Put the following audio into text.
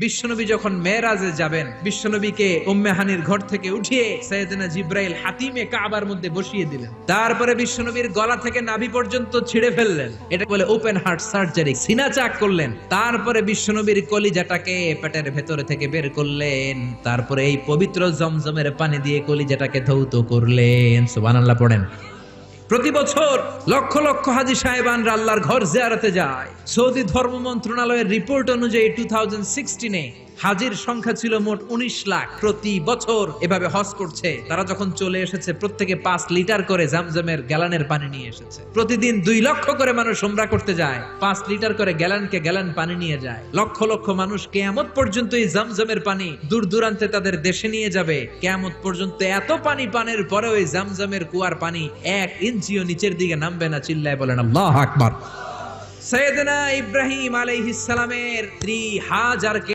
বিশ্বনবী যখন মেরাজে যাবেন, বিশ্বনবীকে উম্মে হানির ঘর থেকে উঠিয়ে সাইয়েদনা জিব্রাইল হাতিমে কাবার মধ্যে বসিয়ে দিলেন। তারপরে বিশ্বনবীর গলা থেকে নাভি পর্যন্ত ছিঁড়ে ফেললেন, এটা বলে ওপেন হার্ট সার্জারি, সিনা চাক করলেন। তারপরে বিশ্বনবীর কলিজাটাকে পেটের ভেতরে থেকে বের করলেন, তারপরে এই পবিত্র জমজমের পানি দিয়ে কলিজাটাকে ধৌত করলেন। সুবহানাল্লাহ পড়েন। প্রতি বছর লক্ষ লক্ষ হাজী সাহেবানরা আল্লাহর ঘর জিয়ারতে যায়। সৌদি ধর্ম মন্ত্রণালয়ের রিপোর্ট অনুযায়ী 2016-এ হাজির সংখ্যা ছিল মোট 19 লাখ। প্রতি বছর এভাবে হজ করছে। তারা যখন চলে এসেছে প্রত্যেকে 5 লিটার করে জামজামের গ্যালানের পানি নিয়ে এসেছে। প্রতিদিন 2 লক্ষ করে মানুষ উমরা করতে যায়, 5 লিটার করে গ্যালানকে গ্যালান পানি নিয়ে যায়। লক্ষ লক্ষ মানুষ কিয়ামত পর্যন্ত এই জামজামের পানি দূর দূরান্তে তাদের দেশে নিয়ে যাবে। কিয়ামত পর্যন্ত এত পানি পানের পরেও এই জামজামের কুয়ার পানি 1 ইঞ্চিও নিচের দিকে নামবে না। চিল্লায় বলেন আল্লাহু আকবার। সাইয়েদনা ইব্রাহিম আলাইহিস সালামের 3000